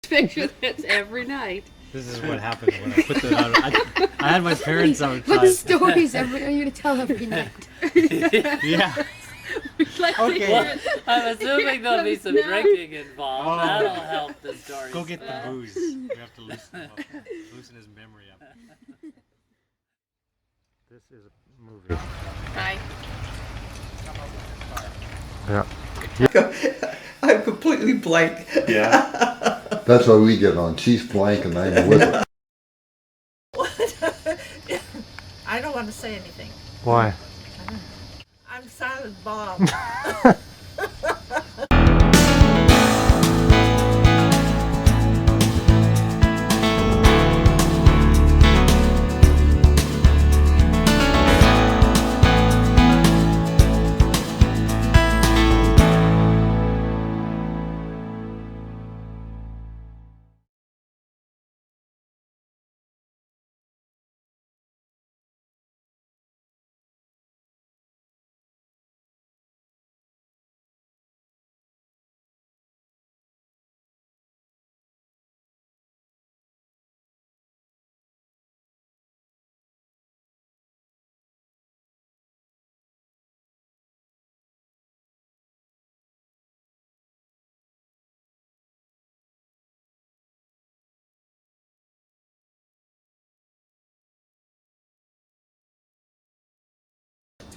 Picture this every night. This is what happens when I put that on. I had my parents outside. What stories are you going to tell every night? Yeah. Like, Okay. Well, I'm assuming there'll be some drinking involved. Oh. That'll help the story. Go get the booze. You have to loosen his memory up. This is a movie. Hi. Yeah. I'm completely blank. Yeah. That's why we get on. She's blank and I'm with her. I don't want to say anything. Why? I'm Silent Bob.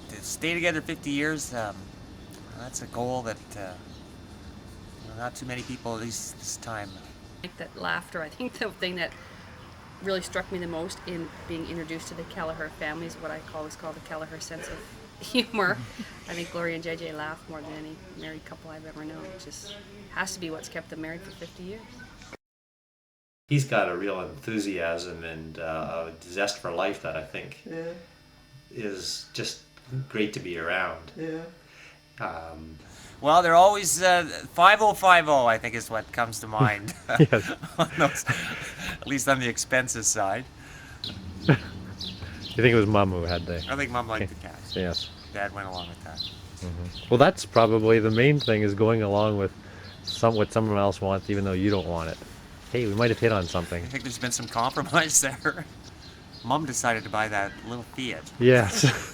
To stay together 50 years, that's a goal that not too many people, at least this time. Like that laughter. I think the thing that really struck me the most in being introduced to the Kelleher family is what I always call the Kelleher sense of humor. I think Gloria and JJ laugh more than any married couple I've ever known. It just has to be what's kept them married for 50 years. He's got a real enthusiasm and a zest for life that I think is just great to be around. Well, they're always 5050, I think is what comes to mind. Yes. On those, at least on the expenses side. You think it was Mom who had the... I think Mom liked the cats. Yes. Dad went along with that. Well, that's probably the main thing, is going along with what someone else wants, even though you don't want it. Hey, we might have hit on something. I think there's been some compromise there. Mom decided to buy that little Fiat. Yes.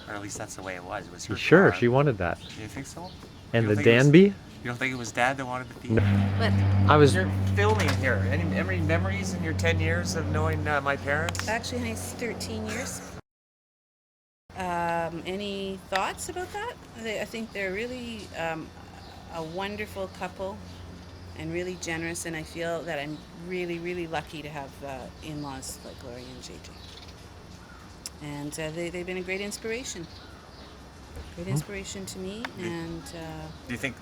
Or at least that's the way it was. It was her Sure, car. she wanted that. Do you think so? And You the don't think it was- Danby? You don't think it was Dad that wanted the Fiat? No. I was... You're filming here. Any memories in your 10 years of knowing my parents? Actually, honey, it's 13 years. Any thoughts about that? I think they're really a wonderful couple and really generous, and I feel that I'm really, really lucky to have in-laws like Gloria and JJ. And they've been a great inspiration. Great inspiration to me, and... Do you think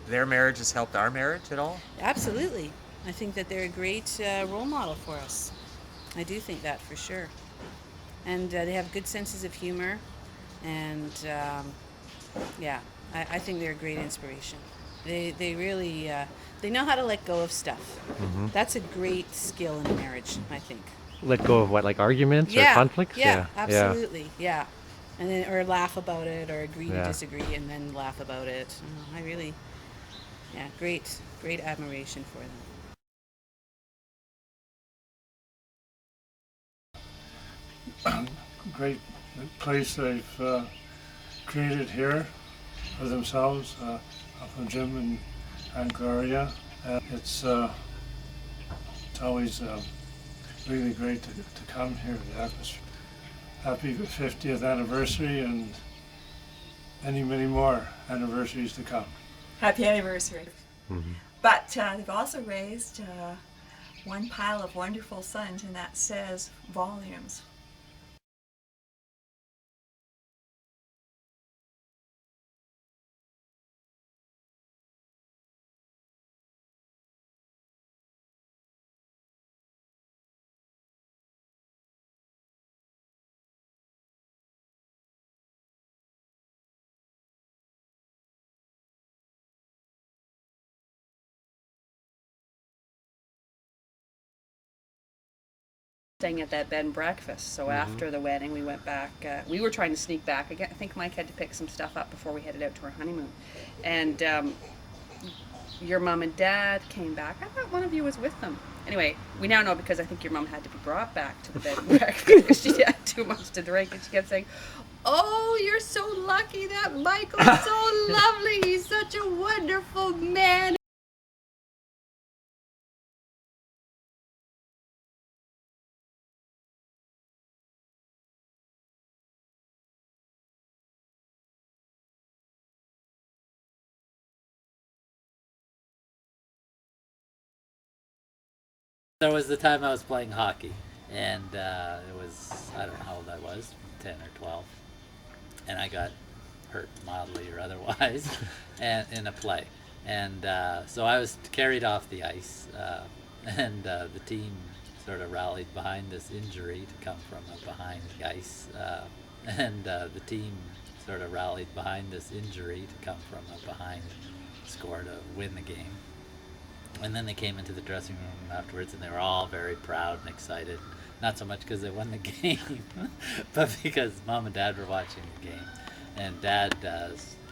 their marriage has helped our marriage at all? Absolutely. I think that they're a great role model for us. I do think that for sure. And they have good senses of humor, and yeah, I think they're a great inspiration. They really, they know how to let go of stuff. That's a great skill in a marriage, I think. Let go of what, like arguments or conflicts? Yeah, absolutely, yeah. And then, or laugh about it, or agree to disagree, and then laugh about it. I really, great admiration for them. Great place they've created here for themselves, from Jim and Gloria. It's always really great to come here. The atmosphere. Happy 50th anniversary and many more anniversaries to come. Happy anniversary. But they've also raised one pile of wonderful sons, and that says volumes. Staying at that bed and breakfast. So after the wedding, we went back. We were trying to sneak back again. I think Mike had to pick some stuff up before we headed out to our honeymoon, and your mom and dad came back. I thought one of you was with them. Anyway, we now know because I think your mom had to be brought back to the bed and breakfast because she had too much to drink, and she kept saying, "Oh, you're so lucky that Michael's so lovely. He's such a wonderful man." There was the time I was playing hockey, and it was, I don't know how old I was, 10 or 12, and I got hurt mildly or otherwise and in a play. And so I was carried off the ice, and the team sort of rallied behind this injury to come from behind the ice. And the team sort of rallied behind this injury to come from behind score to win the game. And then they came into the dressing room afterwards, and they were all very proud and excited. Not so much because they won the game, but because Mom and Dad were watching the game. And Dad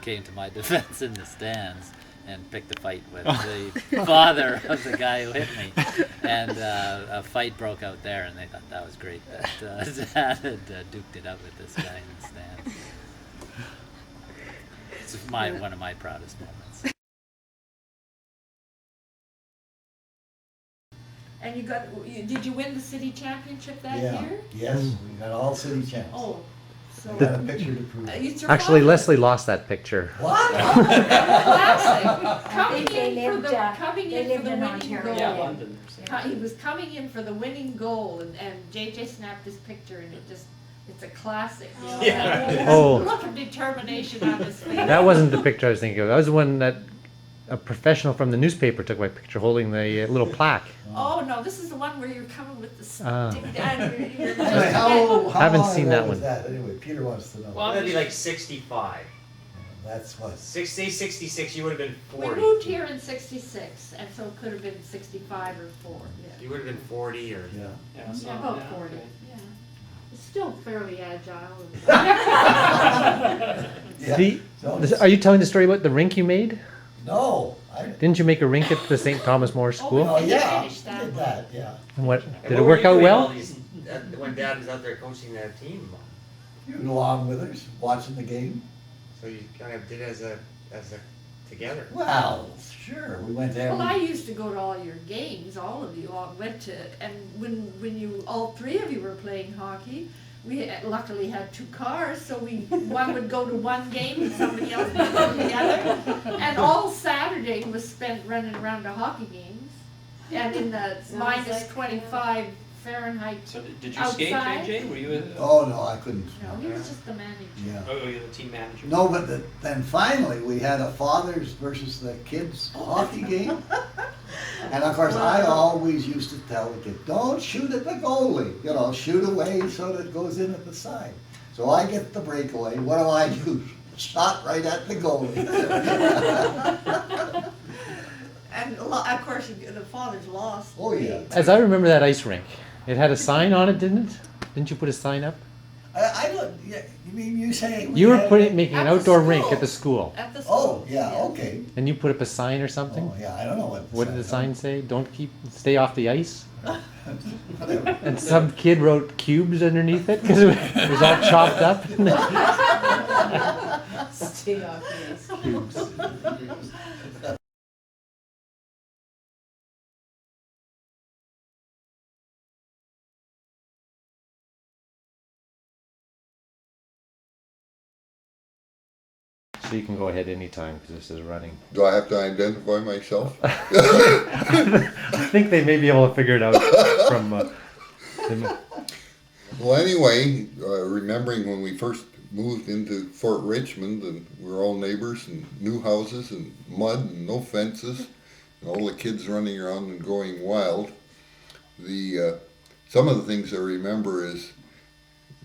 came to my defense in the stands and picked a fight with the father of the guy who hit me. And a fight broke out there, and they thought that was great that Dad had duked it out with this guy in the stands. It's one of my proudest moments. And did you win the city championship that year? Yes, we got all city champs. Oh, so. We got a picture to prove it. It's your Actually, father. Leslie lost that picture. What? Classic. Coming They in lived, for the winning Ontario. goal. Yeah, London. He was coming in for the winning goal, and JJ snapped his picture, and it's a classic. You know? Yeah. Oh. Look of determination on his face. That wasn't the picture I was thinking of. That was the one that a professional from the newspaper took my picture holding the little plaque. Oh no, this is the one where you're coming with the stick Ah. down. You're Anyway, how Haven't long seen ago that was one. that? Anyway, Peter wants to know. Well, that'd be like 65. That's what. Say 66, you would have been We 40. moved here in '66, and so it could have been 65 or 4. Yeah. You would have been 40 or. Yeah. Yeah, so, Yeah, about yeah, 40. okay. Yeah. It's still fairly agile. Yeah. The, are you telling the story about the rink you made? No. Didn't you make a rink at the St. Thomas More School? Oh, yeah. finished that I did one. that, yeah. And what And did it what were work you out doing all well? these- when Dad was out there coaching that team? You were along with us, watching the game. So you kind of did as a together. Well, sure. We went there. Well, I used to go to all your games. All of you all went to, and when you all three of you were playing hockey, we luckily had 2 cars, so one would go to one game and somebody else would go to the other. And all Saturday was spent running around to hockey games, and in the minus 25 Fahrenheit. So did you outside. skate, JJ? Were you? Oh, no, I couldn't. No, he was just the manager. Yeah. Oh, you're the team manager. No, but then finally we had a fathers versus the kids hockey game. And of course, I always used to tell the kid, don't shoot at the goalie. You know, shoot away so that it goes in at the side. So I get the breakaway. What do? Shot right at the goalie. And of course, the fathers lost. Oh, yeah. As I remember that ice rink, it had a sign on it, didn't it? Didn't you put a sign up? I don't, yeah, you mean you say? we You were had- making an At the outdoor rink school. at the school, At the school. Oh, yeah, okay. and you put up a sign or something. Oh, yeah, I don't know what. What did the sign say? Don't stay off the ice. Whatever. And some kid wrote cubes underneath it because it was all chopped up. Stay off the ice. So you can go ahead anytime because this is running. Do I have to identify myself? I think they may be able to figure it out from. Well, anyway, remembering when we first moved into Fort Richmond and we were all neighbors and new houses and mud and no fences and all the kids running around and going wild. Some of the things I remember is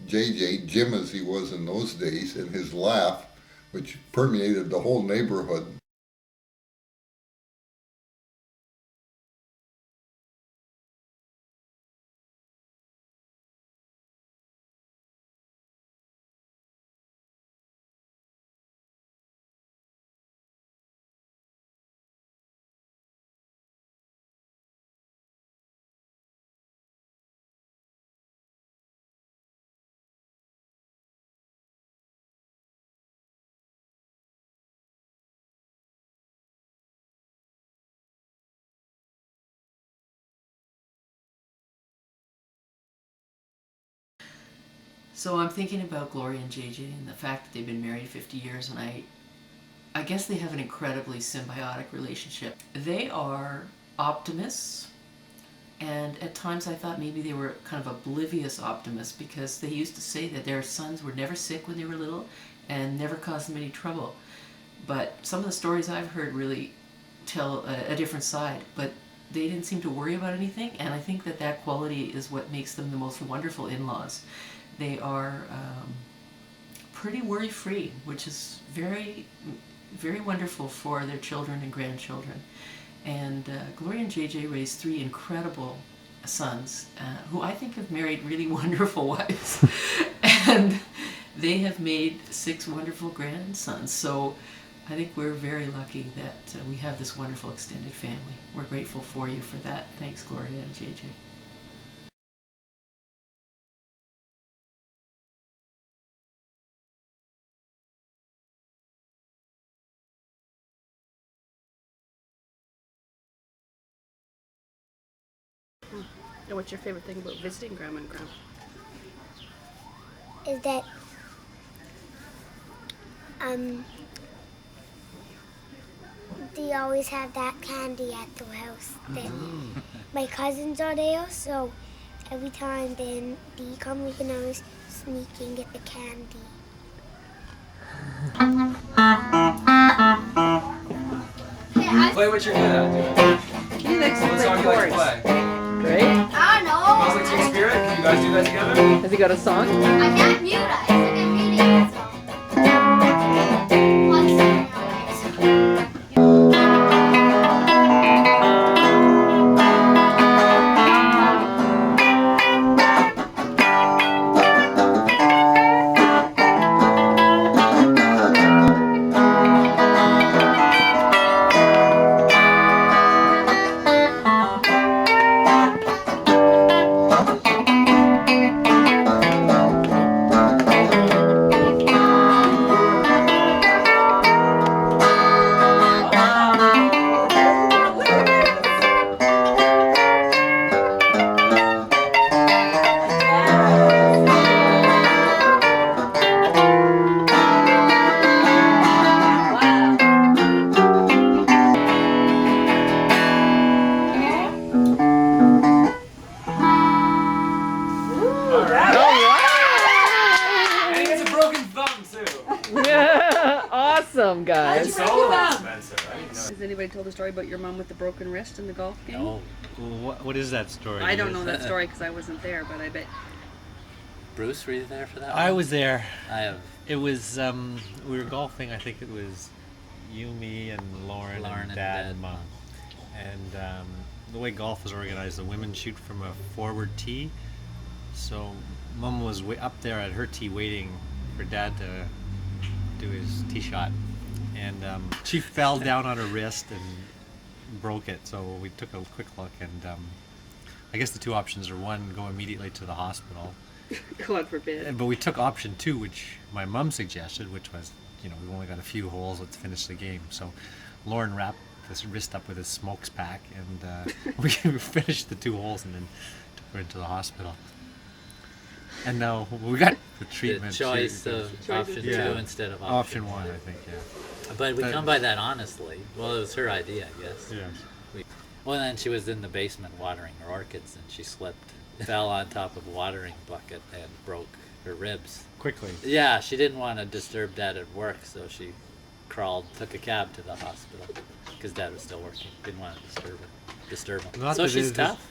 Jim as he was in those days, and his laugh, which permeated the whole neighborhood. So I'm thinking about Gloria and JJ and the fact that they've been married 50 years, and I guess they have an incredibly symbiotic relationship. They are optimists, and at times I thought maybe they were kind of oblivious optimists, because they used to say that their sons were never sick when they were little and never caused them any trouble. But some of the stories I've heard really tell a different side, but they didn't seem to worry about anything, and I think that that quality is what makes them the most wonderful in-laws. They are pretty worry-free, which is very, very wonderful for their children and grandchildren. And Gloria and JJ raised 3 incredible sons who I think have married really wonderful wives. And they have made 6 wonderful grandsons. So I think we're very lucky that we have this wonderful extended family. We're grateful for you for that. Thanks, Gloria and JJ. And what's your favorite thing about visiting Grandma and Grandpa? Is that they always have that candy at the house. Then my cousins are there, so every time then they come, we can always sneak and get the candy. Play what you're good at. He likes to What play song do you like to chords. play? Great. I know. Smells Like Teen Spirit? Can you guys do that together? Has he got a song? I can't mute it. It's like I'm reading it. Awesome, guys. So expensive. I didn't know. Has anybody told the story about your mom with the broken wrist in the golf game? No. What is that story? I don't know that story because I wasn't there, but I bet. Bruce, were you there for that I one? was there. I have. It was we were golfing. I think it was you, me, and Lauren and Dad and Mom. And the way golf is organized, the women shoot from a forward tee. So Mom was up there at her tee waiting for Dad to do his tee shot, and she fell down on her wrist and broke it. So we took a quick look, and I guess the 2 options are: 1, go immediately to the hospital. God forbid. But we took option 2, which my mom suggested, which was, we've only got a few holes, let's finish the game. So Lauren wrapped this wrist up with his smokes pack, and we finished the 2 holes and then took her into the hospital. And now we got the treatment. The choice of option 2 instead of option 1, I think, yeah. But we come by that honestly. Well, it was her idea, I guess. Yeah. Well, then she was in the basement watering her orchids, and she slipped, fell on top of a watering bucket, and broke her ribs. Quickly. Yeah, she didn't want to disturb Dad at work, so she took a cab to the hospital, because Dad was still working. Didn't want to disturb him. Not So that she's it- tough.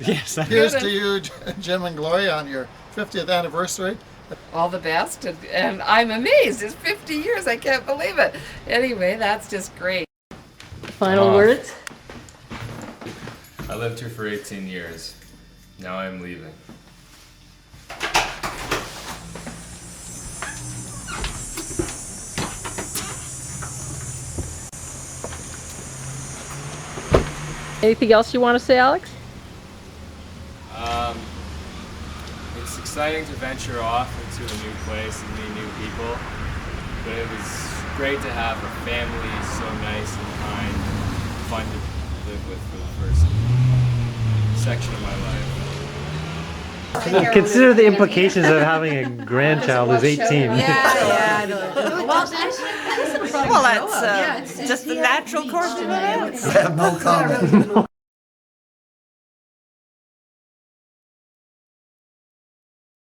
Yes. Here's to you, Jim and Gloria, on your 50th anniversary. All the best, and I'm amazed. It's 50 years. I can't believe it. Anyway, that's just great. Final words? I lived here for 18 years. Now I'm leaving. Anything else you want to say, Alex? It's exciting to venture off into a new place and meet new people, but it was great to have a family so nice and kind, fun to live with for the first section of my life. Consider the implications of having a grandchild who's 18. Well, that's just the natural course of events. I have no comment.